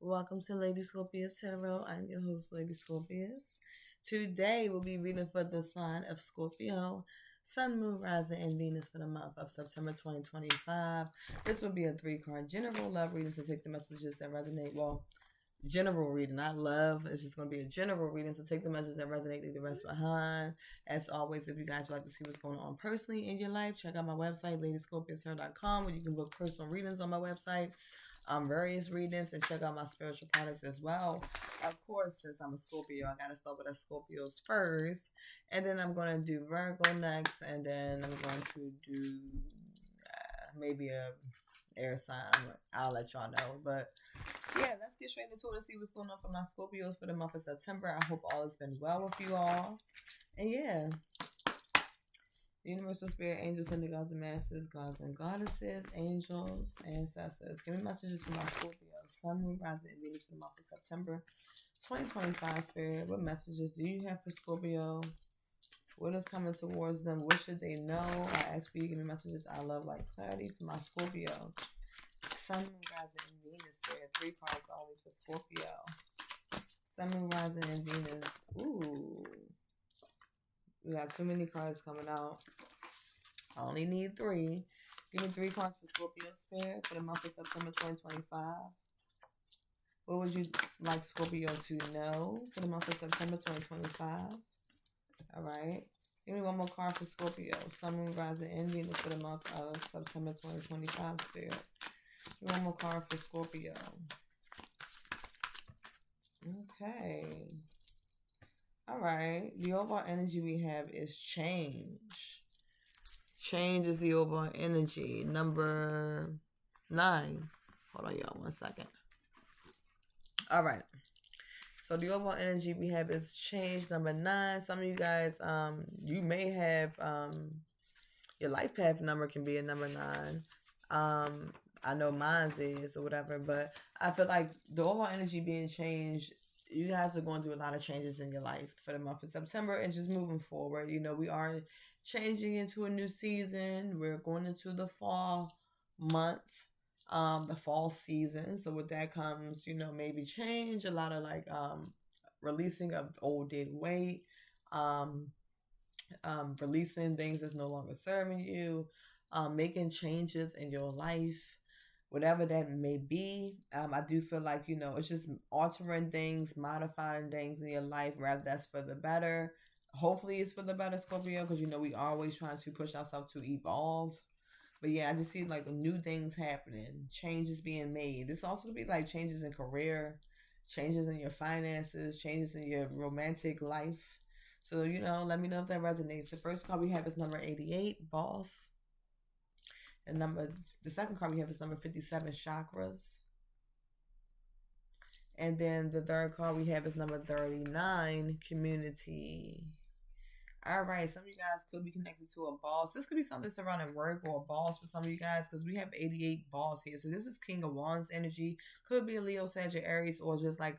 Welcome to Ladyscorpius Tarot. I'm your host, Ladyscorpius. Today we'll be reading for the sign of Scorpio, Sun, Moon, Rising, and Venus for the month of September 2025. This will be a three-card general love reading to take the messages that resonate. Well, general reading, not love. It's just going to be a general reading. So take the messages that resonate, leave the rest behind. As always, if you guys would like to see what's going on personally in your life, check out my website, ladyscorpiushair.com, where you can book personal readings on my website, various readings, and check out my spiritual products as well. Of course, since I'm a Scorpio, I got to start with the Scorpios first. And then I'm going to do Virgo next. And then I'm going to do maybe a air sign. I'll let y'all know. But yeah, let's get straight into it and see what's going on for my Scorpios for the month of September. I hope all has been well with you all. And yeah, Universal Spirit, angels, and the gods and masters, gods and goddesses, angels, ancestors. Give me messages for my Scorpio, Sun, Moon, Rising, and Venus for the month of September 2025. Spirit, what messages do you have for Scorpio? What is coming towards them? What should they know? I ask for you, give me messages. I love like clarity for my Scorpio. Sun, Moon, Rising, and Venus. Spirit, 3 cards only for Scorpio. Sun, Moon, Rising, and Venus. Ooh. We got too many cards coming out. I only need 3. Give me 3 cards for Scorpio Spirit for the month of September 2025. What would you like Scorpio to know for the month of September 2025? All right. Give me one more card for Scorpio. Sun, Moon, Rising, and Venus for the month of September 2025 Spirit. Give me one more card for Scorpio. Okay. All right. The overall energy we have is change. Change is the overall energy. Number 9. Hold on, y'all. 1 second. All right. So the overall energy we have is change. Number 9. Some of you guys, you may have your life path number can be a number 9. I know mine's is or whatever, but I feel like the overall energy being changed, you guys are going through a lot of changes in your life for the month of September and just moving forward. You know, we are changing into a new season. We're going into the fall months, the fall season. So with that comes, you know, maybe change, a lot of like releasing of old dead weight, releasing things that's no longer serving you, making changes in your life, whatever that may be. I do feel like, you know, it's just altering things, modifying things in your life, rather that's for the better. Hopefully it's for the better, Scorpio, because, you know, we are always trying to push ourselves to evolve. But yeah, I just see like new things happening, changes being made. This also could be like changes in career, changes in your finances, changes in your romantic life. So, you know, let me know if that resonates. The first card we have is number 88, Boss. And the second card we have is number 57, Chakras. And then the third card we have is number 39, Community. All right, some of you guys could be connected to a boss. This could be something surrounding work or a boss for some of you guys, because we have 88 balls here. So this is King of Wands energy. Could be a Leo, Sagittarius, or just like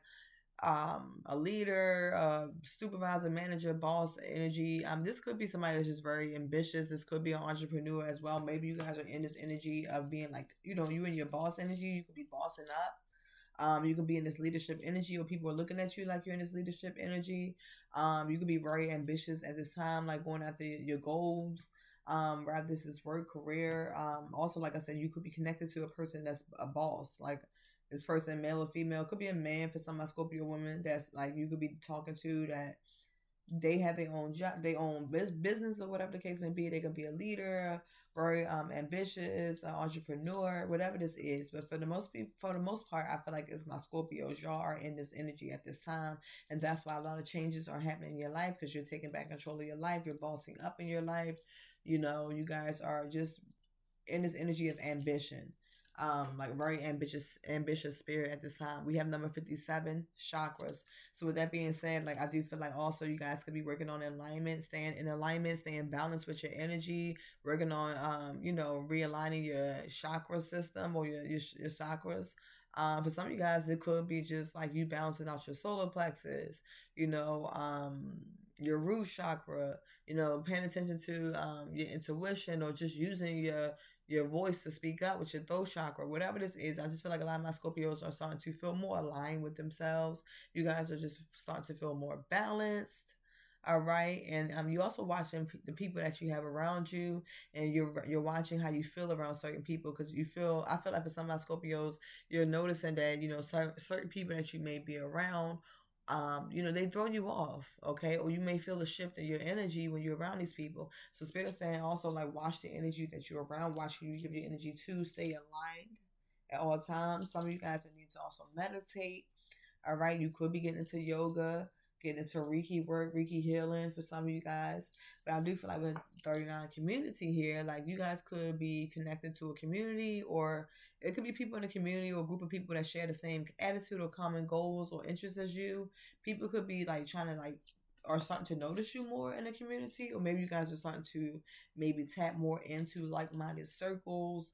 a leader, supervisor, manager, boss energy. This could be somebody that's just very ambitious. This could be an entrepreneur as well. Maybe you guys are in this energy of being like, you know, you in your boss energy. You could be bossing up. You could be in this leadership energy, or people are looking at you like you're in this leadership energy. You could be very ambitious at this time, like going after your goals. Rather this is work, career. Also, like I said, you could be connected to a person that's a boss, like this person, male or female. Could be a man for some of my Scorpio women that's like you could be talking to, that they have their own job, their own business, or whatever the case may be. They could be a leader, very ambitious, entrepreneur, whatever this is. But for the most part, I feel like it's my Scorpios. Y'all are in this energy at this time, and that's why a lot of changes are happening in your life, because you're taking back control of your life. You're bossing up in your life. You know, you guys are just in this energy of ambition. Like very ambitious spirit at this time. We have number 57, Chakras. So with that being said, like I do feel like also you guys could be working on alignment, staying in alignment, staying balanced with your energy, working on you know, realigning your chakra system, or your chakras. For some of you guys, it could be just like you balancing out your solar plexus, you know, your root chakra, you know, paying attention to your intuition, or just using your voice to speak up with your throat chakra, whatever this is. I just feel like a lot of my Scorpios are starting to feel more aligned with themselves. You guys are just starting to feel more balanced. All right, and you also watching the people that you have around you, and you're watching how you feel around certain people, because I feel like for some of my Scorpios, you're noticing that certain people that you may be around, they throw you off, okay, or you may feel a shift in your energy when you're around these people. So Spirit is saying also, like, watch the energy that you're around, watch who you give your energy to, stay aligned at all times. Some of you guys need to also meditate. All right, you could be getting into yoga, getting into Reiki work, Reiki healing for some of you guys. But I do feel like with 39 community here, like, you guys could be connected to a community, or it could be people in the community or a group of people that share the same attitude or common goals or interests as you. People could be like trying to like are starting to notice you more in the community, or maybe you guys are starting to maybe tap more into like-minded circles.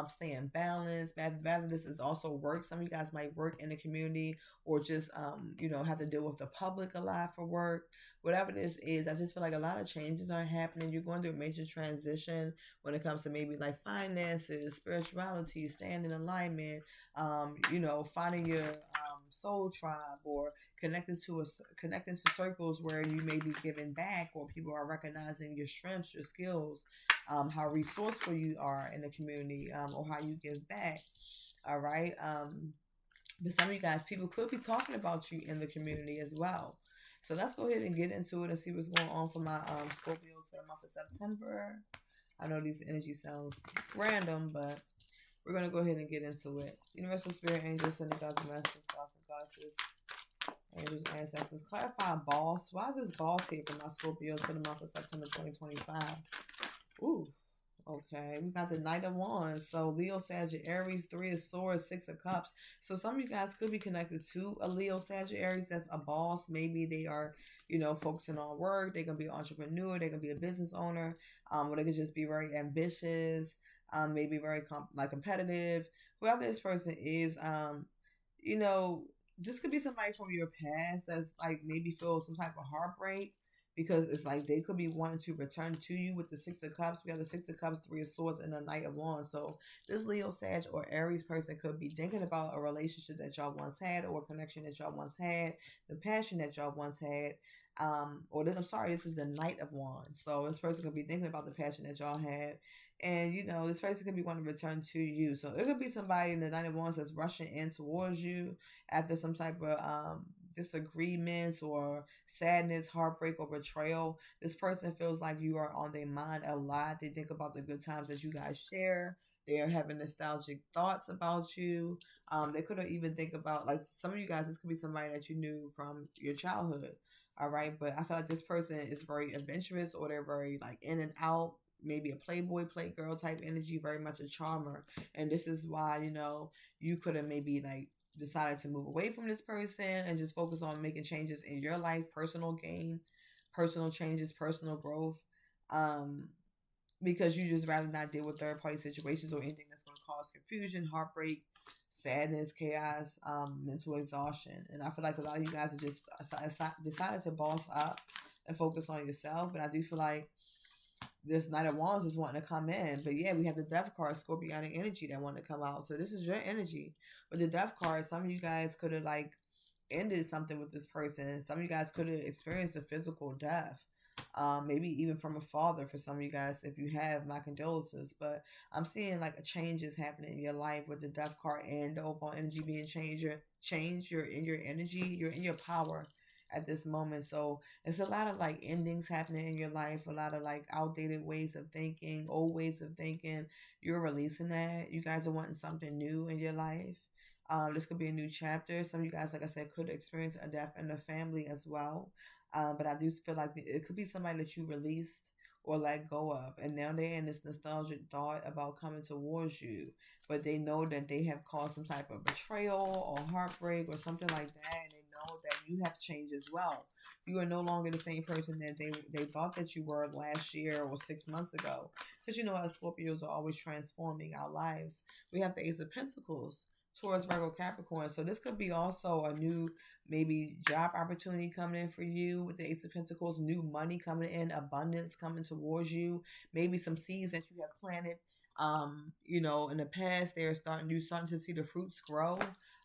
Staying balanced. Rather, this is also work. Some of you guys might work in the community, or just have to deal with the public a lot for work. Whatever this is, I just feel like a lot of changes are happening. You're going through a major transition when it comes to maybe like finances, spirituality, staying in alignment, finding your soul tribe, or connecting to circles where you may be giving back, or people are recognizing your strengths, your skills, how resourceful you are in the community, or how you give back. All right. But some of you guys, people could be talking about you in the community as well. So let's go ahead and get into it and see what's going on for my Scorpios for the month of September. I know these energy sounds random, but we're going to go ahead and get into it. Universal Spirit Angels and the Gods and Masters, Gods and Goddesses, Angels, Ancestors. Clarify boss. Why is this boss here for my Scorpios for the month of September 2025? Ooh. Okay, we got the Knight of Wands. So Leo, Sagittarius, Three of Swords, Six of Cups. So some of you guys could be connected to a Leo, Sagittarius that's a boss. Maybe they are, focusing on work. They can be an entrepreneur. They can be a business owner. Or they could just be very ambitious. Maybe very competitive. Whoever this person is, this could be somebody from your past that's like maybe feel some type of heartbreak, because it's like they could be wanting to return to you with the Six of Cups. We have the Six of Cups, Three of Swords, and the Knight of Wands. So this Leo, Sag, or Aries person could be thinking about a relationship that y'all once had, or a connection that y'all once had, the passion that y'all once had. This is the Knight of Wands. So this person could be thinking about the passion that y'all had. And, this person could be wanting to return to you. So it could be somebody in the Knight of Wands that's rushing in towards you after some type of disagreements or sadness, heartbreak, or betrayal. This person feels like you are on their mind a lot. They think about the good times that you guys share. They are having nostalgic thoughts about you. They could even think about, like, some of you guys, this could be somebody that you knew from your childhood. All right. But I feel like this person is very adventurous, or they're very like in and out, maybe a playboy, playgirl type energy, very much a charmer. And this is why, you could have maybe like decided to move away from this person and just focus on making changes in your life, personal gain, personal changes, personal growth. Because you just rather not deal with third party situations or anything that's going to cause confusion, heartbreak, sadness, chaos, mental exhaustion. And I feel like a lot of you guys are just decided to boss up and focus on yourself. But I do feel like this Knight of Wands is wanting to come in. But yeah, we have the Death card, Scorpionic energy that want to come out. So this is your energy. With the Death card, some of you guys could have like ended something with this person. Some of you guys could have experienced a physical death. Maybe even from a father for some of you guys. If you have, my condolences. But I'm seeing like a change is happening in your life with the Death card and the overall energy being changed. You're in your energy. You're in your power at this moment. So it's a lot of like endings happening in your life, a lot of like outdated ways of thinking, old ways of thinking. You're releasing that. You guys are wanting something new in your life. This could be a new chapter. Some of you guys, like I said, could experience a death in the family as well. But I do feel like it could be somebody that you released or let go of. And now they're in this nostalgic thought about coming towards you. But they know that they have caused some type of betrayal or heartbreak or something like that. And they know that you have changed as well. You are no longer the same person that they thought that you were last year or 6 months ago. Because us Scorpios are always transforming our lives. We have the Ace of Pentacles, Taurus, Virgo, Capricorn. So this could be also a new maybe job opportunity coming in for you with the Ace of Pentacles, new money coming in, abundance coming towards you, maybe some seeds that you have planted In the past you're starting to see the fruits grow.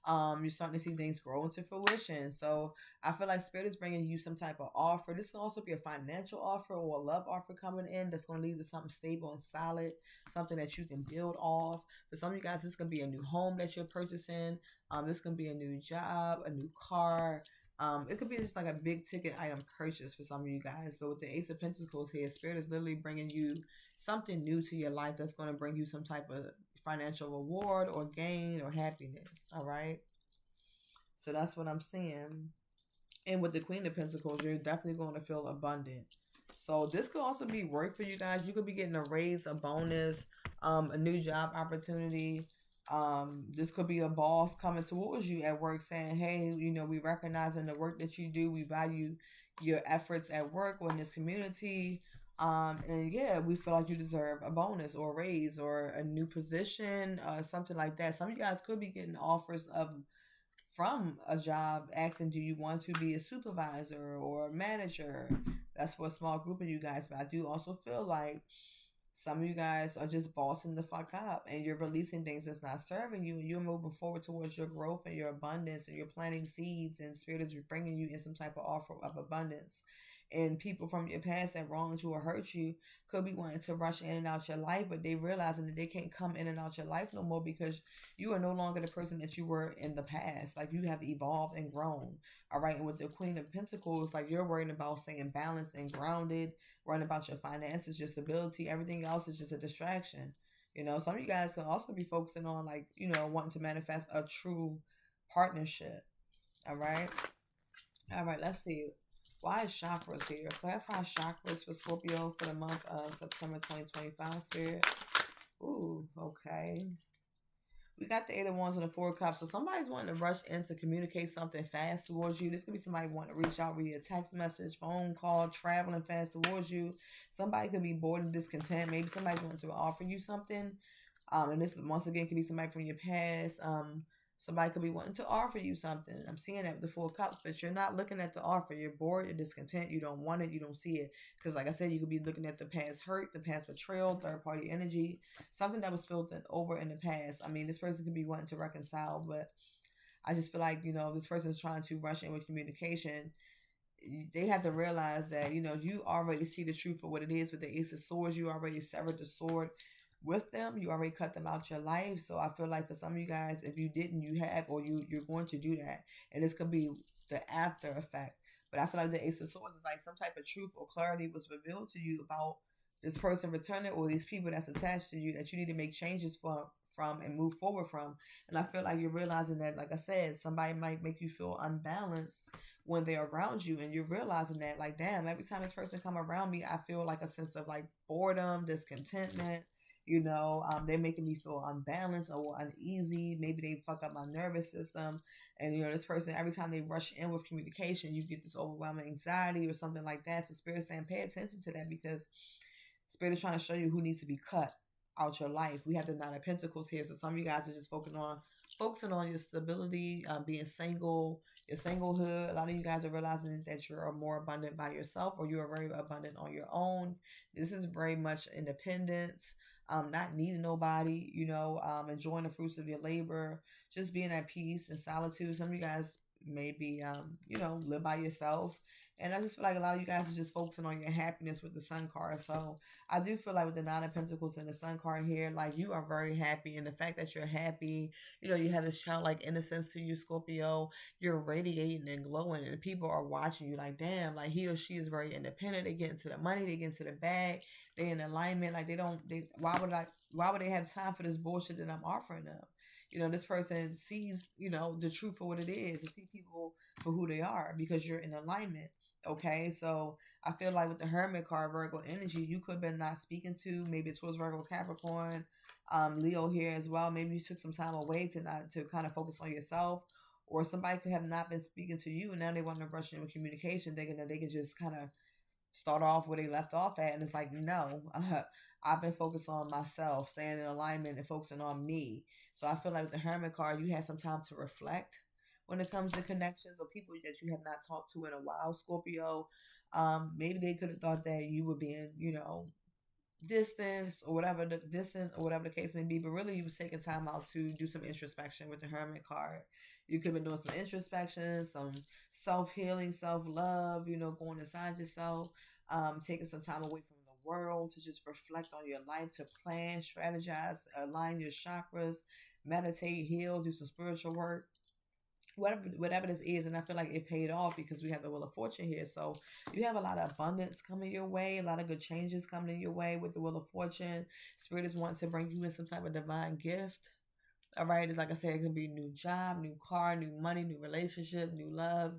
You're starting to see things grow into fruition. So I feel like Spirit is bringing you some type of offer. This can also be a financial offer or a love offer coming in that's going to lead to something stable and solid, something that you can build off. For some of you guys, this can be a new home that you're purchasing. This can be a new job, a new car. It could be just like a big ticket item purchase for some of you guys. But with the Ace of Pentacles here, Spirit is literally bringing you something new to your life that's going to bring you some type of financial reward or gain or happiness. All right. So that's what I'm seeing. And with the Queen of Pentacles, you're definitely going to feel abundant. So this could also be work for you guys. You could be getting a raise, a bonus, a new job opportunity. This could be a boss coming towards you at work saying, hey, we recognize in the work that you do. We value your efforts at work or in this community. And yeah, we feel like you deserve a bonus or a raise or a new position, something like that. Some of you guys could be getting offers from a job asking, do you want to be a supervisor or a manager? That's for a small group of you guys. But I do also feel like some of you guys are just bossing the fuck up and you're releasing things that's not serving you, and you're moving forward towards your growth and your abundance, and you're planting seeds, and Spirit is bringing you in some type of offer of abundance. And people from your past that wronged you or hurt you could be wanting to rush in and out your life, but they realizing that they can't come in and out your life no more because you are no longer the person that you were in the past. Like, you have evolved and grown. All right. And with the Queen of Pentacles, like, you're worrying about staying balanced and grounded, worrying about your finances, your stability. Everything else is just a distraction. Some of you guys can also be focusing on, like, wanting to manifest a true partnership. All right. All right. Let's see. Why is chakras here? Clarify chakras for Scorpio for the month of September 2025, Spirit. Ooh, okay. We got the Eight of Wands and the Four of Cups. So somebody's wanting to rush in to communicate something fast towards you. This could be somebody wanting to reach out via text message, phone call, traveling fast towards you. Somebody could be bored and discontent. Maybe somebody's wanting to offer you something. And this, once again, could be somebody from your past. Somebody could be wanting to offer you something. I'm seeing that with the Four of Cups, but you're not looking at the offer. You're bored, you're discontent, you don't want it, you don't see it. Because like I said, you could be looking at the past hurt, the past betrayal, third-party energy, something that was filled over in the past. I mean, this person could be wanting to reconcile, but I just feel like, this person is trying to rush in with communication. They have to realize that, you already see the truth for what it is with the Ace of Swords. You already severed the sword with them. You already cut them out your life. So I feel like for some of you guys, if you didn't, you have, or you're going to do that. And this could be the after effect. But I feel like the Ace of Swords is like some type of truth or clarity was revealed to you about this person returning, or these people that's attached to you that you need to make changes from and move forward from. And I feel like you're realizing that, like I said, somebody might make you feel unbalanced when they're around you, and you're realizing that, like, damn, every time this person come around me, I feel like a sense of like boredom, discontentment. They're making me feel unbalanced or uneasy. Maybe they fuck up my nervous system. And, this person, every time they rush in with communication, you get this overwhelming anxiety or something like that. So Spirit's saying, pay attention to that, because Spirit is trying to show you who needs to be cut out your life. We have the Nine of Pentacles here. So some of you guys are just focusing on your stability, being single, your singlehood. A lot of you guys are realizing that you're more abundant by yourself, or you are very abundant on your own. This is very much independence. Not needing nobody, enjoying the fruits of your labor, just being at peace and solitude. Some of you guys may be, live by yourself. And I just feel like a lot of you guys are just focusing on your happiness with the Sun card. So I do feel like with the Nine of Pentacles and the Sun card here, like, you are very happy. And the fact that you're happy, you have this childlike innocence to you, Scorpio. You're radiating and glowing, and people are watching you like, damn, like, he or she is very independent. They get into the money, they get into the bag, they in alignment. Like, why would they have time for this bullshit that I'm offering them? This person sees, the truth for what it is. They see people for who they are because you're in alignment. Okay, so I feel like with the Hermit card, Virgo energy, you could have been not speaking to, maybe it was Virgo, Capricorn, Leo here as well. Maybe you took some time away to kind of focus on yourself, or somebody could have not been speaking to you, and now they want to rush in with communication, thinking that they can just kind of start off where they left off at. And it's like, no, I've been focused on myself, staying in alignment and focusing on me. So I feel like with the Hermit card, you had some time to reflect when it comes to connections or people that you have not talked to in a while, Scorpio. Maybe they could have thought that you were being, distance or whatever the distance or whatever the case may be, but really you was taking time out to do some introspection with the Hermit card. You could have been doing some introspection, some self-healing, self-love, going inside yourself, taking some time away from the world to just reflect on your life, to plan, strategize, align your chakras, meditate, heal, do some spiritual work, whatever this is. And I feel like it paid off because we have the Wheel of Fortune here. So you have a lot of abundance coming your way, a lot of good changes coming your way with the Wheel of Fortune. Spirit is wanting to bring you in some type of divine gift. All right, it's like I said, it can be new job, new car, new money, new relationship, new love.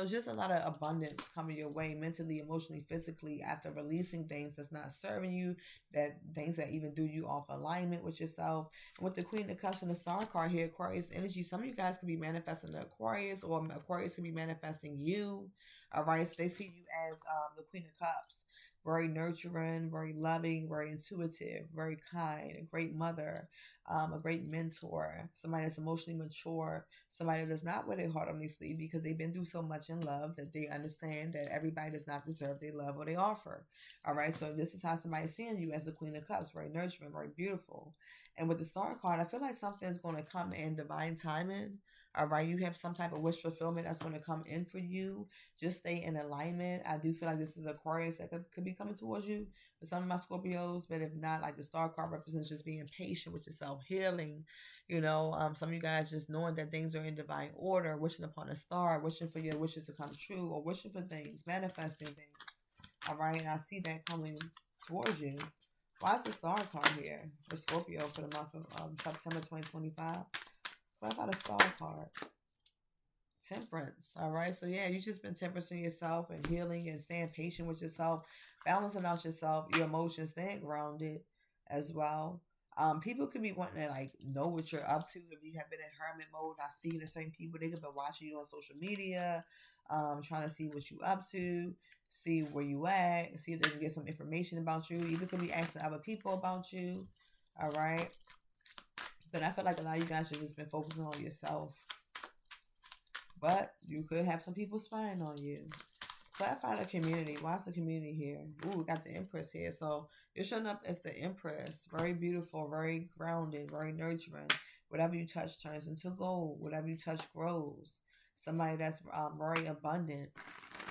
Just a lot of abundance coming your way mentally, emotionally, physically, after releasing things that's not serving you, that things that even do you off alignment with yourself. And with the Queen of Cups and the Star card here, Aquarius energy, some of you guys could be manifesting the Aquarius, or Aquarius could be manifesting you. All right, so they see you as the Queen of Cups. Very nurturing, very loving, very intuitive, very kind, a great mother, a great mentor, somebody that's emotionally mature, somebody that's not wear their heart on their sleeve because they've been through so much in love that they understand that everybody does not deserve their love or they offer. All right, so this is how somebody's seeing you as the Queen of Cups, very nurturing, very beautiful. And with the Star card, I feel like something's going to come in divine timing. All right, you have some type of wish fulfillment that's going to come in for you. Just stay in alignment. I do feel like this is Aquarius that could be coming towards you for some of my Scorpios, but if not, like the Star card represents just being patient with yourself, healing. Some of you guys just knowing that things are in divine order, wishing upon a star, wishing for your wishes to come true, or wishing for things, manifesting things. All right, and I see that coming towards you. Why is the Star card here for Scorpio for the month of September 2025? Clarify the Star card. Temperance. All right. So yeah, you just been temperancing yourself and healing and staying patient with yourself, balancing out yourself, your emotions, staying grounded as well. People could be wanting to like know what you're up to. If you have been in hermit mode, not speaking to certain people, they could be watching you on social media, trying to see what you up to, see where you at, see if they can get some information about you. Even could be asking other people about you. All right. But I feel like a lot of you guys have just been focusing on yourself. But you could have some people spying on you. Clarify the community. Why is the community here? Ooh, we got the Empress here. So you're showing up as the Empress. Very beautiful, very grounded, very nurturing. Whatever you touch turns into gold. Whatever you touch grows. Somebody that's very abundant.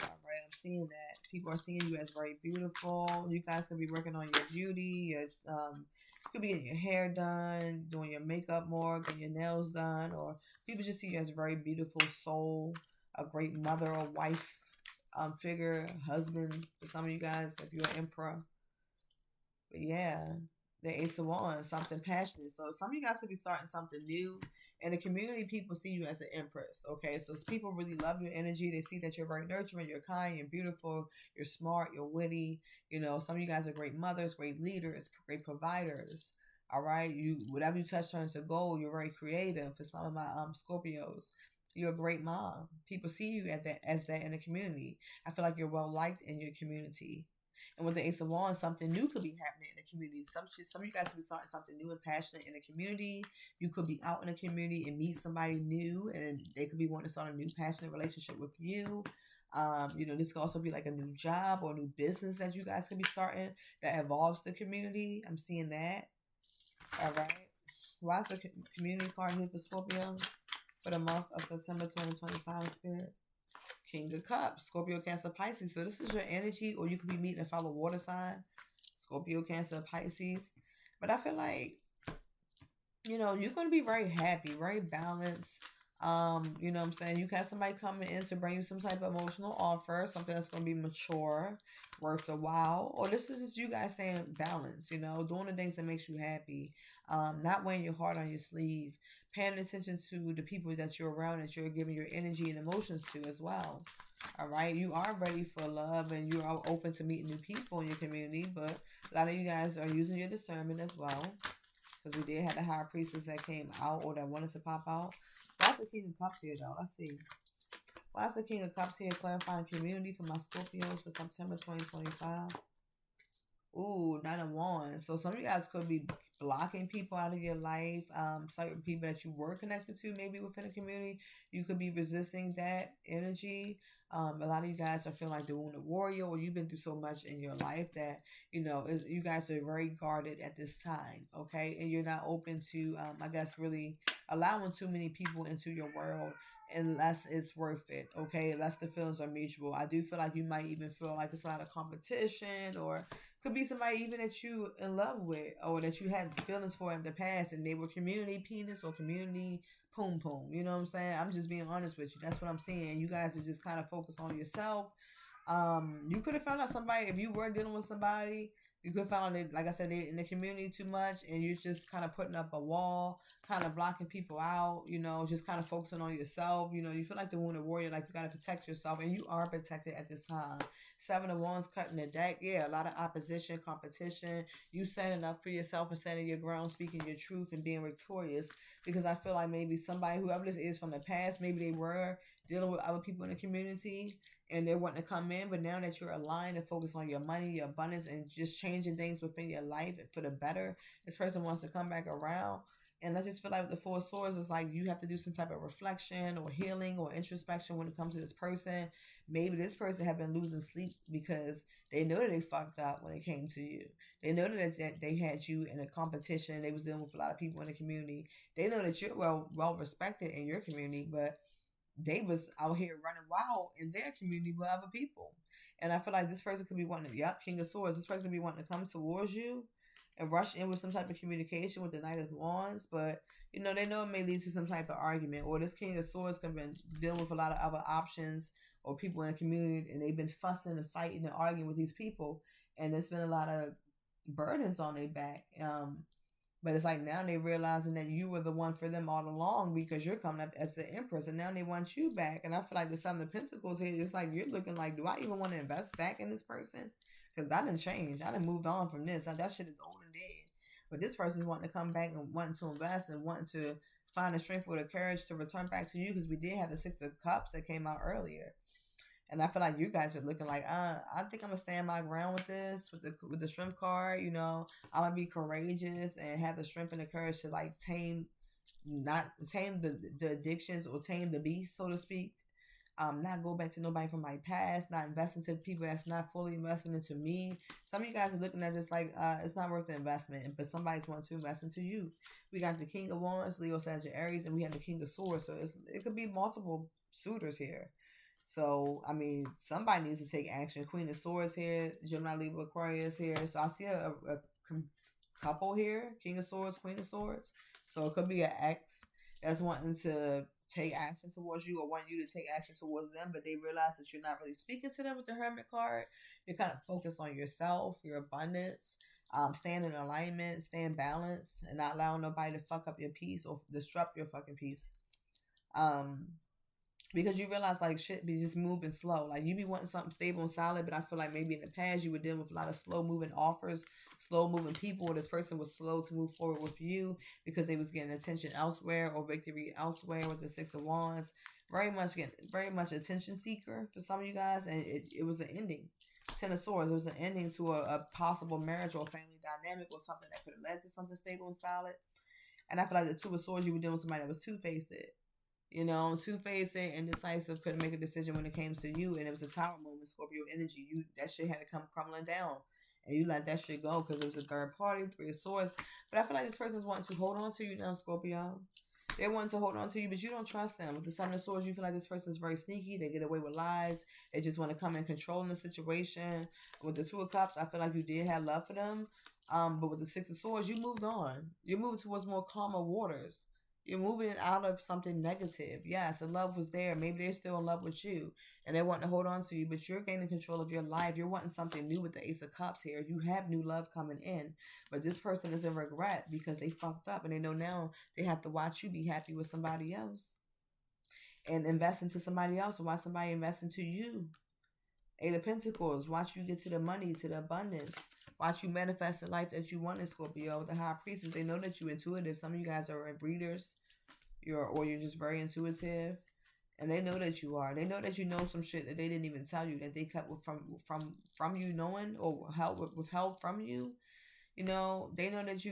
All right, I'm seeing that. People are seeing you as very beautiful. You guys could be working on your beauty. Could be getting your hair done, doing your makeup more, getting your nails done, or people just see you as a very beautiful soul, a great mother or wife figure, husband for some of you guys if you're an emperor. But yeah, the Ace of Wands, something passionate. So some of you guys could be starting something new. And the community, people see you as an empress. Okay, so people really love your energy. They see that you're very nurturing, you're kind, you're beautiful, you're smart, you're witty. Some of you guys are great mothers, great leaders, great providers. All right, whatever you touch turns to gold. You're very creative. For some of my Scorpios, you're a great mom. People see you as that in the community. I feel like you're well liked in your community. And with the Ace of Wands, something new could be happening in the community. Some of you guys could be starting something new and passionate in the community. You could be out in the community and meet somebody new, and they could be wanting to start a new passionate relationship with you. This could also be like a new job or a new business that you guys could be starting that involves the community. I'm seeing that. All right. Why is the community card here for Scorpio for the month of September 2025, Spirit? King of Cups, Scorpio, Cancer, Pisces. So this is your energy, or you could be meeting a fellow water sign, Scorpio, Cancer, Pisces. But I feel like, you're going to be very happy, very balanced. You know what I'm saying? You have somebody coming in to bring you some type of emotional offer, something that's going to be mature, worth a while. Or this is just you guys staying balanced, doing the things that makes you happy. Not wearing your heart on your sleeve, paying attention to the people that you're around, that you're giving your energy and emotions to as well. All right, you are ready for love and you are open to meeting new people in your community, but a lot of you guys are using your discernment as well, because we did have the High Priestess that came out or that wanted to pop out. Why's the King of Cups here though? Let's see. Why's the King of Cups here? Clarifying community for my Scorpios for September 2025. Ooh, Nine of Wands. So some of you guys could be blocking people out of your life, certain people that you were connected to, maybe within the community. You could be resisting that energy. A lot of you guys are feeling like the wounded warrior, or you've been through so much in your life that you guys are very guarded at this time, okay? And you're not open to, I guess, really allowing too many people into your world unless it's worth it, okay? Unless the feelings are mutual. I do feel like you might even feel like it's a lot of competition, or could be somebody even that you in love with, or that you had feelings for in the past, and they were community penis or community poom poom. You know what I'm saying? I'm just being honest with you. That's what I'm saying. You guys are just kind of focused on yourself. You could have found out somebody, if you were dealing with somebody, you could have found out that, like I said, they in the community too much, and you're just kind of putting up a wall, kind of blocking people out, just kind of focusing on yourself. You feel like the wounded warrior, like you got to protect yourself, and you are protected at this time. 7 of Wands cutting the deck. Yeah, a lot of opposition, competition. You standing up for yourself and standing your ground, speaking your truth and being victorious. Because I feel like maybe somebody, whoever this is from the past, maybe they were dealing with other people in the community and they're wanting to come in. But now that you're aligned and focused on your money, your abundance, and just changing things within your life for the better, this person wants to come back around. And I just feel like with the Four of Swords, it's like you have to do some type of reflection or healing or introspection when it comes to this person. Maybe this person have been losing sleep because they know that they fucked up when it came to you. They know that they had you in a competition. They was dealing with a lot of people in the community. They know that you're well respected in your community, but they was out here running wild in their community with other people. And I feel like this person could be wanting to, King of Swords, this person could be wanting to come towards you and rush in with some type of communication with the Knight of Wands, but they know it may lead to some type of argument. Or this King of Swords could have been dealing with a lot of other options or people in the community, and they've been fussing and fighting and arguing with these people, and there's been a lot of burdens on their back. But it's like now they realizing that you were the one for them all along, because you're coming up as the Empress, and now they want you back. And I feel like the Seven of Pentacles here, it's like you're looking like, do I even want to invest back in this person? Because I didn't change. I didn't moved on from this. That shit is old and dead. But this person's wanting to come back and wanting to invest and wanting to find the strength or the courage to return back to you, because we did have the Six of Cups that came out earlier. And I feel like you guys are looking like, I think I'm gonna stand my ground with this, with the strength card. I'm gonna be courageous and have the strength and the courage to like tame the addictions or tame the beast, so to speak. Not go back to nobody from my past, not invest into people that's not fully investing into me. Some of you guys are looking at this like it's not worth the investment, but somebody's wanting to invest into you. We got the King of Wands, Leo, Sagittarius, and we have the King of Swords. So it could be multiple suitors here. So, I mean, somebody needs to take action. Queen of Swords here, Gemini, Libra, Aquarius here. So I see a couple here, King of Swords, Queen of Swords. So it could be an ex that's wanting to take action towards you or want you to take action towards them, but they realize that you're not really speaking to them with the Hermit card. You're kind of focused on yourself, your abundance, staying in alignment, staying balanced, and not allowing nobody to fuck up your peace or disrupt your fucking peace. Because you realize like shit be just moving slow. Like you be wanting something stable and solid, but I feel like maybe in the past you were dealing with a lot of slow moving offers, slow moving people, or this person was slow to move forward with you because they was getting attention elsewhere or victory elsewhere with the Six of Wands. Very much attention seeker for some of you guys, and it was an ending. Ten of Swords, it was an ending to a possible marriage or family dynamic or something that could have led to something stable and solid. And I feel like the Two of Swords, you were dealing with somebody that was two-faced. Two-faced and indecisive, couldn't make a decision when it came to you, and it was a Tower moment, Scorpio energy. That shit had to come crumbling down, and you let that shit go because it was a third party, Three of Swords. But I feel like this person's wanting to hold on to you now, Scorpio. They want to hold on to you, but you don't trust them. With the Seven of Swords, you feel like this person's very sneaky. They get away with lies. They just want to come and control the situation. With the Two of Cups, I feel like you did have love for them. But with the Six of Swords, you moved on. You moved towards more calmer waters. You're moving out of something negative. Yes, the love was there. Maybe they're still in love with you and they want to hold on to you, but you're gaining control of your life. You're wanting something new with the Ace of Cups here. You have new love coming in, but this person is in regret because they fucked up and they know now they have to watch you be happy with somebody else and invest into somebody else, or watch somebody invest into you. Eight of Pentacles, watch you get to the money, to the abundance. Watch you manifest the life that you want in Scorpio. The High Priestess, they know that you're intuitive. Some of you guys are readers. You're just very intuitive. And they know that you are. They know that you know some shit that they didn't even tell you, that they kept from you knowing or withheld from you. You know, they know that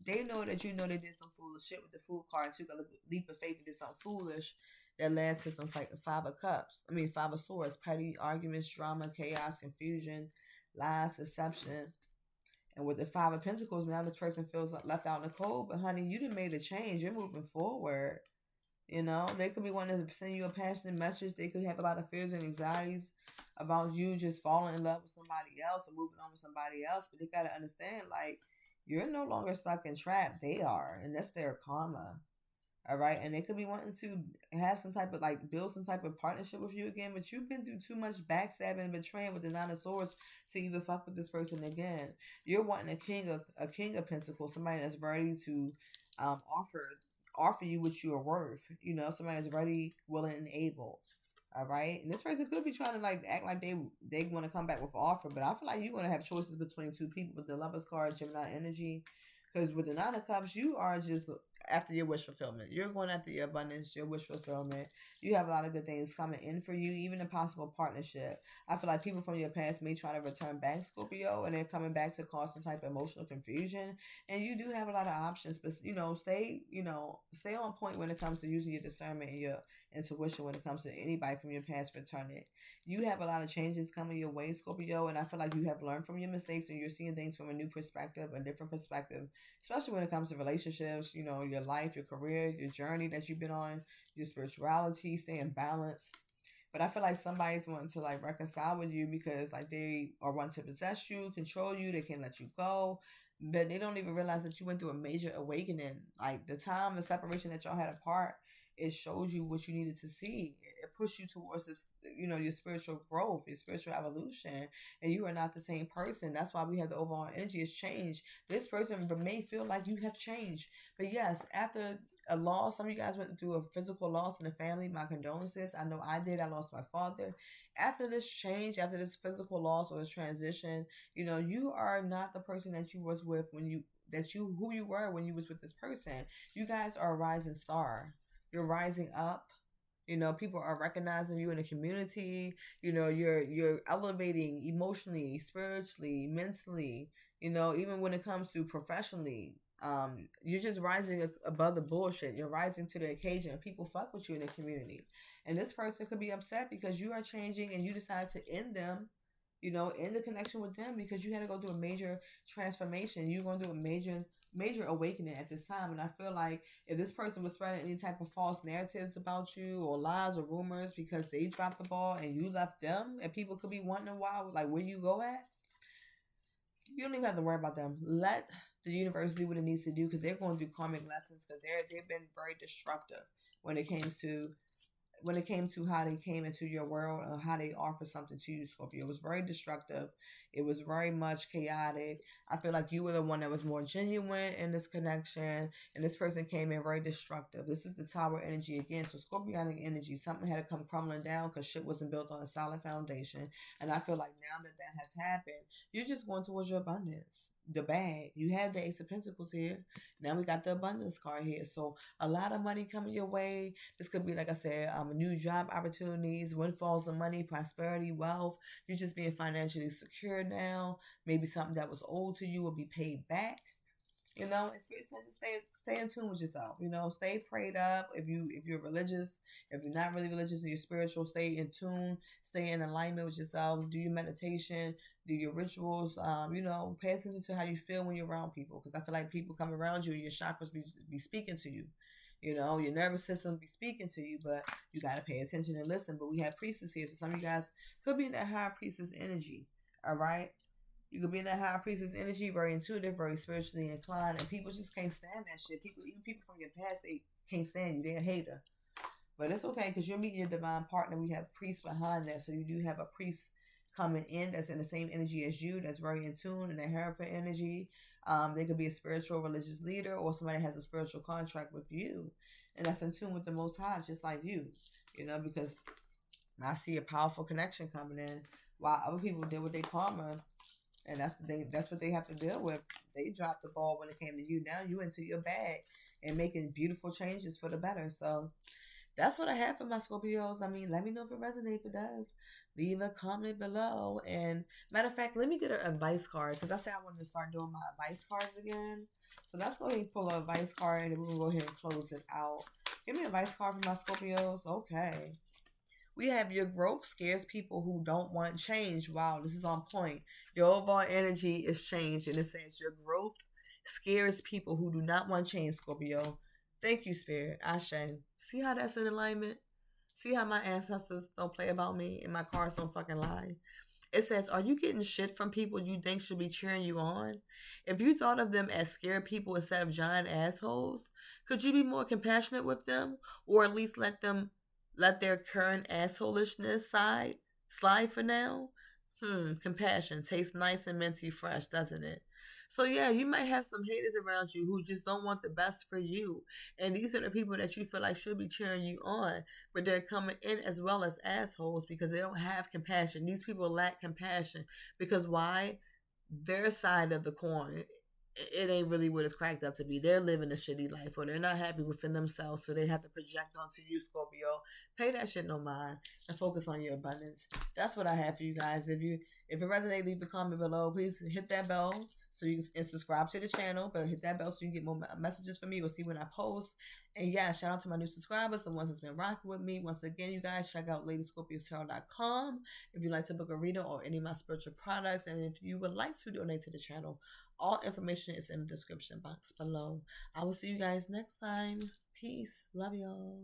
they know that they did some foolish shit with the Fool card and took a leap of faith and did something foolish that led to some like the Five of Cups. I mean, Five of Swords, petty arguments, drama, chaos, confusion, lies, deception. And with the Five of Pentacles, now this person feels left out in the cold. But honey, you done made a change. You're moving forward. You know, they could be wanting to send you a passionate message. They could have a lot of fears and anxieties about you just falling in love with somebody else or moving on with somebody else. But they gotta understand, like, you're no longer stuck and trapped. They are, and that's their karma. All right, and they could be wanting to have some type of like build some type of partnership with you again, but you've been through too much backstabbing and betraying with the Nine of Swords to even fuck with this person again. You're wanting a king of Pentacles, somebody that's ready to offer you what you are worth. You know, somebody that's ready, willing, and able. All right, and this person could be trying to like act like they want to come back with an offer, but I feel like you're gonna have choices between two people with the Lovers card, Gemini energy. Because with the Nine of Cups, you are just after your wish fulfillment. You're going after your abundance, your wish fulfillment. You have a lot of good things coming in for you, even a possible partnership. I feel like people from your past may try to return back, Scorpio, and they're coming back to cause some type of emotional confusion. And you do have a lot of options, but stay on point when it comes to using your discernment and your intuition when it comes to anybody from your past returning. You have a lot of changes coming your way, Scorpio, and I feel like you have learned from your mistakes and you're seeing things from a new perspective, a different perspective, especially when it comes to relationships, your life, your career, your journey that you've been on, your spirituality, staying balanced. But I feel like somebody's wanting to like reconcile with you because like they are wanting to possess you, control you, they can't let you go. But they don't even realize that you went through a major awakening. Like the time, the separation that y'all had apart, it showed you what you needed to see. It pushed you towards this, your spiritual growth, your spiritual evolution, and you are not the same person. That's why we have the overall energy has changed. This person may feel like you have changed, but yes, after a loss, some of you guys went through a physical loss in the family. My condolences. I know I did. I lost my father. After this change, after this physical loss or this transition, you are not the person that you was with who you were when you was with this person. You guys are a rising star. You're rising up. People are recognizing you in the community. You're elevating emotionally, spiritually, mentally. Even when it comes to professionally, you're just rising above the bullshit. You're rising to the occasion. People fuck with you in the community, and this person could be upset because you are changing and you decided to end them. End the connection with them because you had to go through a major transformation. You're going through a major awakening at this time. And I feel like if this person was spreading any type of false narratives about you or lies or rumors because they dropped the ball and you left them, and people could be wondering why, like where you go at, you don't even have to worry about them. Let the universe do what it needs to do because they're going to do karmic lessons because they've been very destructive when it came to how they came into your world or how they offer something to you, Scorpio. It was very destructive. It was very much chaotic. I feel like you were the one that was more genuine in this connection, and this person came in very destructive. This is the Tower energy again. So Scorpionic energy, something had to come crumbling down because shit wasn't built on a solid foundation. And I feel like now that has happened, you're just going towards your abundance. The bag. You have the Ace of Pentacles here. Now we got the abundance card here. So a lot of money coming your way. This could be, like I said, new job opportunities, windfalls of money, prosperity, wealth. You're just being financially secure now. Maybe something that was owed to you will be paid back. It's very sense to stay in tune with yourself. Stay prayed up. If you're religious, if you're not really religious and you're spiritual, stay in tune, stay in alignment with yourself. Do your meditation, do your rituals. Pay attention to how you feel when you're around people, because I feel like people come around you and your chakras be speaking to you. Your nervous system be speaking to you, but you got to pay attention and listen. But we have priestess here, so some of you guys could be in that high priestess energy. All right. You could be in that high priestess energy, very intuitive, very spiritually inclined, and people just can't stand that shit. Even people from your past, they can't stand you. They're a hater. But it's okay because you're meeting your divine partner. We have priests behind that. So you do have a priest coming in that's in the same energy as you, that's very in tune in their Hierophant energy. They could be a spiritual religious leader or somebody that has a spiritual contract with you. And that's in tune with the Most High, just like you. Because I see a powerful connection coming in while other people deal with their karma. And that's what they have to deal with. They dropped the ball when it came to you. Now you into your bag and making beautiful changes for the better. So That's what I have for my Scorpios. I mean, let me know if it resonates. If it does, leave a comment below. And matter of fact, let me get an advice card because I said I wanted to start doing my advice cards again. So let's go ahead and pull an advice card and then we're gonna go ahead and close it out. Give me an advice card for my Scorpios. Okay. We have your growth scares people who don't want change. Wow, this is on point. Your overall energy is changed, and it says your growth scares people who do not want change, Scorpio. Thank you, Spirit. Ashe. See how that's in alignment? See how my ancestors don't play about me and my cards don't fucking lie? It says, are you getting shit from people you think should be cheering you on? If you thought of them as scared people instead of giant assholes, could you be more compassionate with them? Or at least let their current assholishness slide for now? Compassion tastes nice and minty fresh, doesn't it? So yeah, you might have some haters around you who just don't want the best for you. And these are the people that you feel like should be cheering you on, but they're coming in as well as assholes because they don't have compassion. These people lack compassion because why? Their side of the coin, it ain't really what it's cracked up to be. They're living a shitty life or they're not happy within themselves, so they have to project onto you, Scorpio. Pay that shit no mind and focus on your abundance. That's what I have for you guys. If it resonates, leave a comment below. Please hit that bell so you can subscribe to the channel. But hit that bell so you can get more messages from me. You'll see when I post. And yeah, shout out to my new subscribers, the ones that's been rocking with me. Once again, you guys check out ladyscorpiustarot.com if you'd like to book a reader or any of my spiritual products. And if you would like to donate to the channel, all information is in the description box below. I will see you guys next time. Peace. Love y'all.